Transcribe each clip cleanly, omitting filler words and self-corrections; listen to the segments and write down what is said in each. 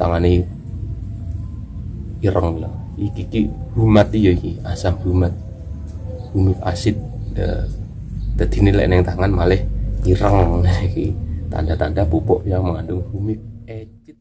tangane ireng lho. Iki humat ya iki, asam humat. Humik asid. Dadi nilai neng tangan malah ireng iki. Tanda-tanda pupuk yang mengandung humik acid.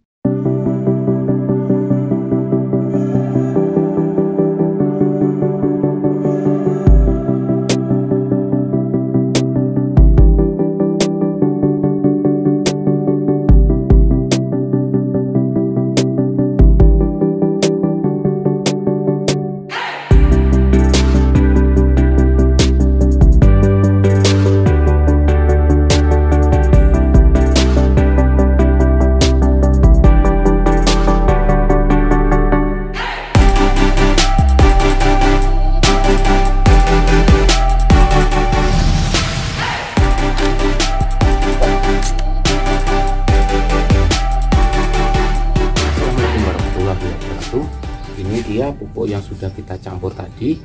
Ini dia pupuk yang sudah kita campur tadi.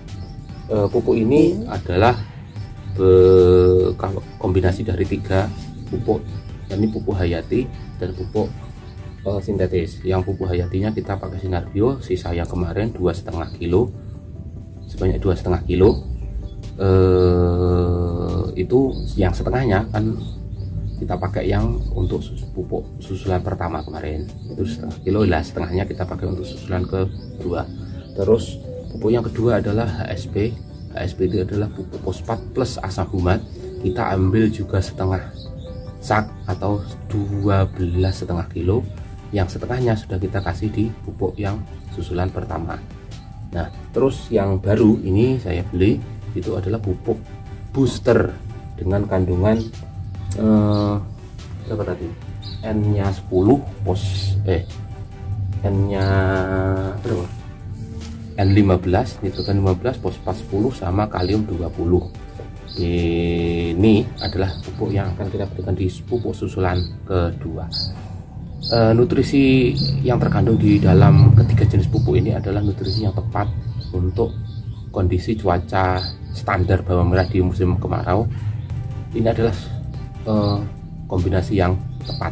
Pupuk ini adalah kombinasi dari 3 pupuk, yakni pupuk hayati dan pupuk sintetis. Yang pupuk hayatinya kita pakai Sinar Bio, sisa yang kemarin 2,5 kilo, sebanyak 2,5 kilo. Itu yang setengahnya kan kita pakai yang untuk pupuk susulan pertama kemarin, itu 0,5 kilo lah, setengahnya kita pakai untuk susulan kedua. Terus pupuk yang kedua adalah HSP. HSP itu adalah pupuk fosfat plus asam humat. Kita ambil juga setengah sak atau 12,5 kilo. Yang setengahnya sudah kita kasih di pupuk yang susulan pertama. Nah, terus yang baru ini saya beli itu adalah pupuk booster dengan kandungan berapa tadi? N-nya 10 N-nya berapa? N15, nitrogen 15, fosfat 10 sama kalium 20. Ini adalah pupuk yang akan kita berikan di pupuk susulan kedua. Nutrisi yang terkandung di dalam ketiga jenis pupuk ini adalah nutrisi yang tepat untuk kondisi cuaca standar bawang merah di musim kemarau. Ini adalah kombinasi yang tepat,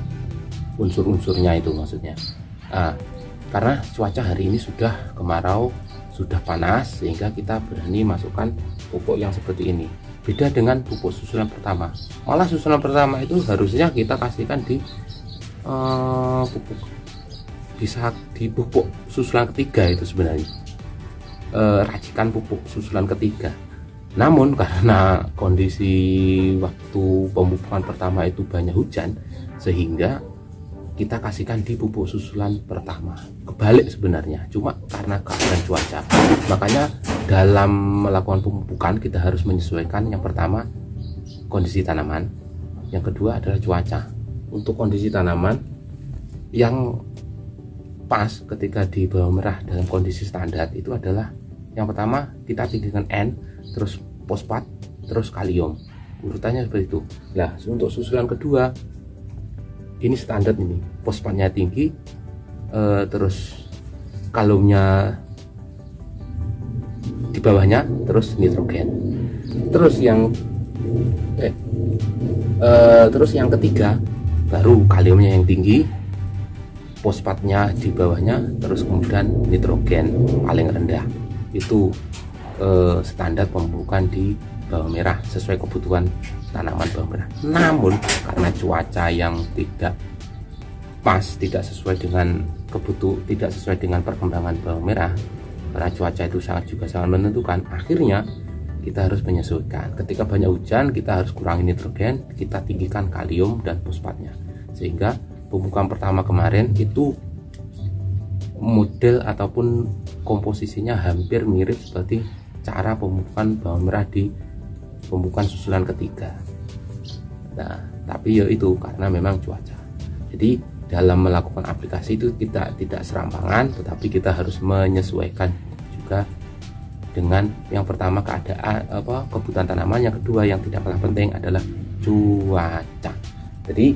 unsur-unsurnya itu maksudnya. Karena cuaca hari ini sudah kemarau, sudah panas, sehingga kita berani masukkan pupuk yang seperti ini. Beda dengan pupuk susulan pertama. Malah susulan pertama itu harusnya kita kasihkan di pupuk susulan ketiga itu sebenarnya. Racikan pupuk susulan ketiga. Namun karena kondisi waktu pemupukan pertama itu banyak hujan, sehingga kita kasihkan di pupuk susulan pertama. Kebalik sebenarnya, cuma karena keadaan cuaca. Makanya dalam melakukan pemupukan kita harus menyesuaikan, yang pertama kondisi tanaman, yang kedua adalah cuaca. Untuk kondisi tanaman yang pas ketika di bawang merah dalam kondisi standar itu adalah yang pertama kita tinggikan N, terus fosfat, terus kalium, urutannya seperti itu. Nah, untuk susulan kedua ini standar, ini fosfatnya tinggi, terus kaliumnya di bawahnya, terus nitrogen. Terus yang ketiga baru kaliumnya yang tinggi, fosfatnya di bawahnya, terus kemudian nitrogen paling rendah. Itu standar pemupukan di bawang merah sesuai kebutuhan tanaman bawang merah. Namun karena cuaca yang tidak pas, tidak sesuai dengan perkembangan bawang merah, karena cuaca itu sangat menentukan, akhirnya kita harus menyesuaikan. Ketika banyak hujan, kita harus kurangi nitrogen, kita tinggikan kalium dan fosfatnya, sehingga pemupukan pertama kemarin itu model ataupun komposisinya hampir mirip seperti cara pemupukan bawang merah di pemupukan susulan ketiga. Nah, tapi ya itu karena memang cuaca. Jadi dalam melakukan aplikasi itu kita tidak serampangan, tetapi kita harus menyesuaikan juga dengan yang pertama kebutuhan tanaman, yang kedua yang tidak kalah penting adalah cuaca. Jadi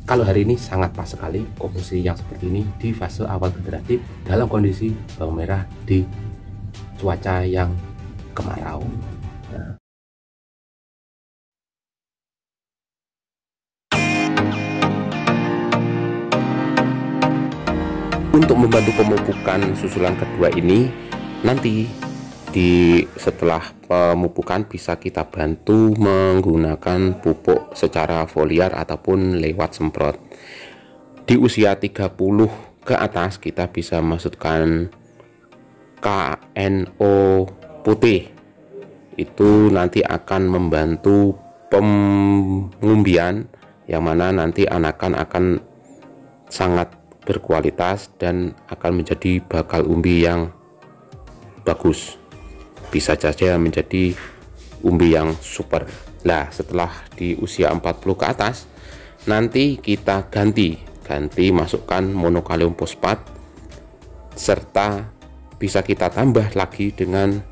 kalau hari ini sangat pas sekali komposisi yang seperti ini di fase awal generatif dalam kondisi bawang merah di cuaca yang kemarau. Nah, Untuk membantu pemupukan susulan kedua ini, nanti setelah pemupukan bisa kita bantu menggunakan pupuk secara foliar ataupun lewat semprot. Di usia 30 ke atas kita bisa masukkan KNO putih. Itu nanti akan membantu pengumbian, yang mana nanti anakan akan sangat berkualitas dan akan menjadi bakal umbi yang bagus, bisa saja menjadi umbi yang super. Nah, setelah di usia 40 ke atas nanti kita ganti masukkan monokalium fosfat, serta bisa kita tambah lagi dengan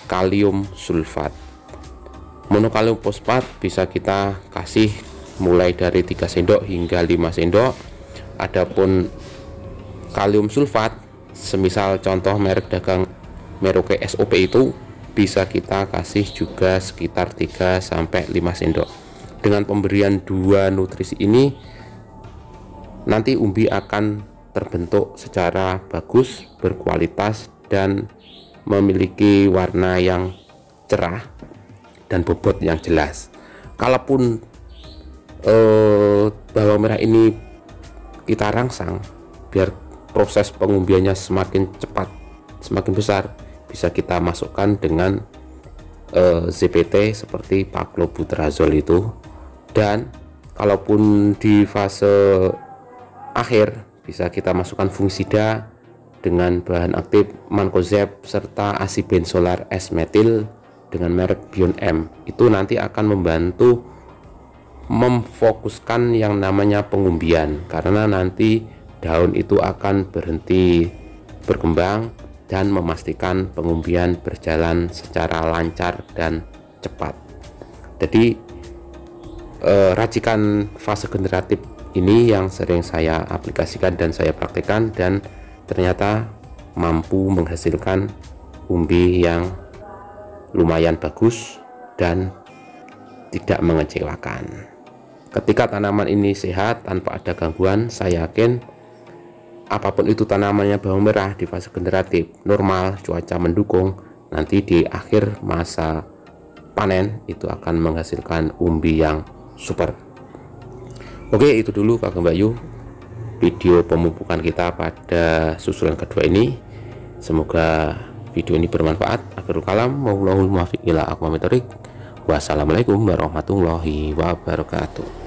kalium sulfat. Monokalium fosfat bisa kita kasih mulai dari 3 sendok hingga 5 sendok. Adapun kalium sulfat, semisal contoh merek dagang Merauke SOP, itu bisa kita kasih juga sekitar 3 sampai 5 sendok. Dengan pemberian 2 nutrisi ini nanti umbi akan terbentuk secara bagus, berkualitas, dan memiliki warna yang cerah dan bobot yang jelas. Kalaupun bawang merah ini kita rangsang biar proses pengumbiannya semakin cepat, semakin besar, bisa kita masukkan dengan ZPT seperti paklobutrazol itu. Dan kalaupun di fase akhir bisa kita masukkan fungisida dengan bahan aktif mancozeb serta asibenzolar S-metil dengan merek Bion M. Itu nanti akan membantu memfokuskan yang namanya pengumbian, karena nanti daun itu akan berhenti berkembang dan memastikan pengumbian berjalan secara lancar dan cepat. Jadi racikan fase generatif ini yang sering saya aplikasikan dan saya praktekkan, dan ternyata mampu menghasilkan umbi yang lumayan bagus dan tidak mengecewakan. Ketika tanaman ini sehat tanpa ada gangguan, saya yakin apapun itu tanamannya bawang merah di fase generatif normal, cuaca mendukung, nanti di akhir masa panen itu akan menghasilkan umbi yang super. Oke, itu dulu Kakak Bayu video pemupukan kita pada susulan kedua ini. Semoga video ini bermanfaat. Akhirul kalam, wallahul muwaffiq ila aqwamit thoriq. Wassalamualaikum warahmatullahi wabarakatuh.